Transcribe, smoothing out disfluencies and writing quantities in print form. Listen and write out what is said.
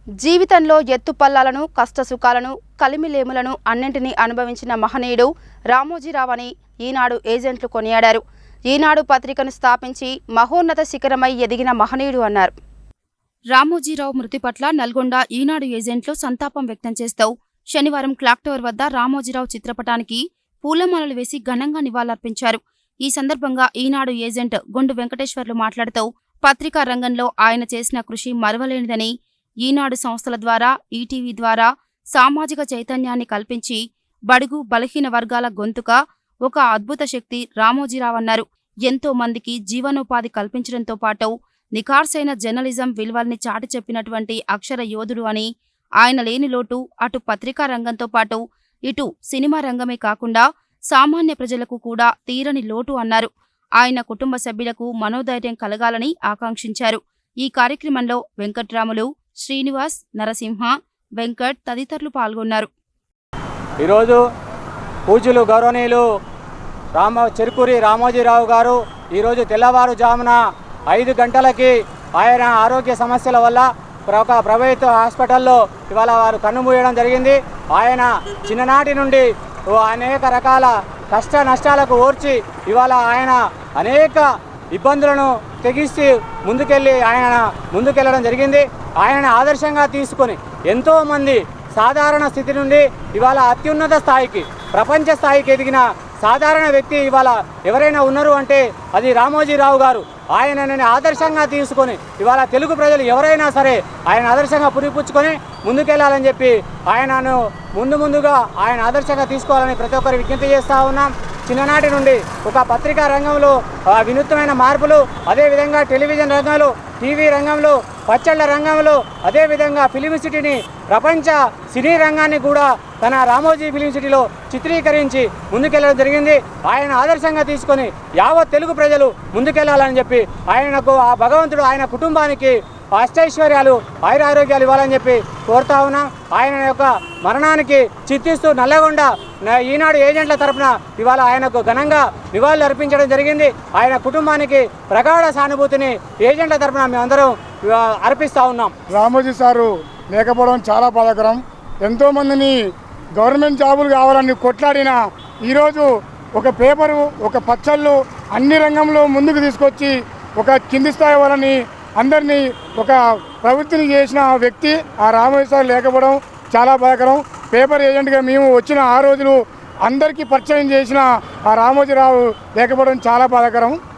జీవితంలో ఎత్తుపల్లాలను కష్టసుఖాలను కలిమిలేములను అన్నింటినీ అనుభవించిన మహనీయుడు రామోజీరావు అని ఈనాడు ఏజెంట్లు కొనియాడారు. ఈనాడు పత్రికను స్థాపించి మహోన్నత శిఖరమై ఎదిగిన మహనీయుడు అన్నారు. రామోజీరావు మృతి పట్ల నల్గొండ ఈనాడు ఏజెంట్లు సంతాపం వ్యక్తం చేస్తూ శనివారం క్లాక్ టవర్ వద్ద రామోజీరావు చిత్రపటానికి పూలమాలలు వేసి ఘనంగా నివాళులర్పించారు. ఈ సందర్భంగా ఈనాడు ఏజెంట్ గొండు వెంకటేశ్వర్లు మాట్లాడుతూ పత్రికా రంగంలో ఆయన చేసిన కృషి మరవలేనిదని, ఈనాడు సంస్థల ద్వారా ఈటీవీ ద్వారా సామాజిక చైతన్యాన్ని కల్పించి బడుగు బలహీన వర్గాల గొంతుక ఒక అద్భుత శక్తి రామోజీరావు అన్నారు. ఎంతో మందికి జీవనోపాధి కల్పించడంతో పాటు నిఖార్సైన జర్నలిజం విలువల్ని చాటి చెప్పినటువంటి అక్షర యోధుడు అని, ఆయన లేని లోటు అటు పత్రికా రంగంతో పాటు ఇటు సినిమా రంగమే కాకుండా సామాన్య ప్రజలకు కూడా తీరని లోటు అన్నారు. ఆయన కుటుంబ సభ్యులకు మనోధైర్యం కలగాలని ఆకాంక్షించారు. ఈ కార్యక్రమంలో వెంకట్రాములు, శ్రీనివాస్, నరసింహ, వెంకట్ తదితరులు పాల్గొన్నారు. ఈరోజు పూజ్యులు గౌరవనీయులు చెరుకూరి రామోజీరావు గారు ఈరోజు తెల్లవారుజామున 5 గంటలకి ఆయన ఆరోగ్య సమస్యల వల్ల ఒక ప్రభుత్వ హాస్పిటల్లో ఇవాళ వారు కన్నుమూయడం జరిగింది. ఆయన చిన్ననాటి నుండి అనేక రకాల కష్ట నష్టాలకు ఓర్చి ఇవాళ ఆయన అనేక ఇబ్బందులను తెగిసి ముందుకెళ్ళడం జరిగింది. ఆయనను ఆదర్శంగా తీసుకొని ఎంతోమంది సాధారణ స్థితి నుండి ఇవాళ అత్యున్నత స్థాయికి, ప్రపంచ స్థాయికి ఎదిగిన సాధారణ వ్యక్తి ఇవాళ ఎవరైనా ఉన్నారు అంటే అది రామోజీరావు గారు. ఆయనని ఆదర్శంగా తీసుకొని ఇవాళ తెలుగు ప్రజలు ఎవరైనా సరే ఆయన ఆదర్శంగా పురిపుచ్చుకొని ముందుకెళ్లాలని చెప్పి ఆయనను ముందుగా ఆయన ఆదర్శంగా తీసుకోవాలని ప్రతి ఒక్కరు విజ్ఞప్తి చేస్తూ ఉన్నాం. చిన్ననాటి నుండి ఒక పత్రికా రంగంలో వినూత్నమైన మార్పులు, అదేవిధంగా టెలివిజన్ రంగంలో, టీవీ రంగంలో, పచ్చళ్ళ రంగంలో, అదేవిధంగా ఫిలిం సిటీని, ప్రపంచ సినీ రంగాన్ని కూడా తన రామోజీ ఫిలిం సిటీలో చిత్రీకరించి ముందుకెళ్ళడం జరిగింది. ఆయన ఆదర్శంగా తీసుకొని యావత్ తెలుగు ప్రజలు ముందుకెళ్లాలని చెప్పి ఆయనకు ఆ భగవంతుడు ఆయన కుటుంబానికి అష్టైశ్వర్యాలు, ఆయురారోగ్యాలు ఇవ్వాలని చెప్పి కోరుతా ఉన్నాం. ఆయన యొక్క మరణానికి చింతిస్తూ నల్లగొండ ఈనాడు ఏజెంట్ల తరఫున ఇవాళ ఆయనకు ఘనంగా నివాళులు అర్పించడం జరిగింది. ఆయన కుటుంబానికి ప్రగాఢ సానుభూతిని ఏజెంట్ల తరఫున మేమందరం అర్పిస్తూ ఉన్నాం. రామోజీ సారు లేకపోవడం చాలా బాధాకరం. ఎంతోమందిని గవర్నమెంట్ జాబులు కావాలని కొట్లాడిన ఈరోజు ఒక పేపరు, ఒక పచ్చళ్ళు అన్ని రంగంలో ముందుకు తీసుకొచ్చి ఒక కింది స్థాయి వాళ్ళని అందరినీ ఒక ప్రవృత్తిని చేసిన వ్యక్తి ఆ రామోజీ సార్ లేకపోవడం చాలా బాధాకరం. పేపర్ ఏజెంట్గా మేము వచ్చిన ఆ రోజులు అందరికీ పరిచయం చేసిన ఆ రామోజీరావు లేకపోవడం చాలా బాధాకరం.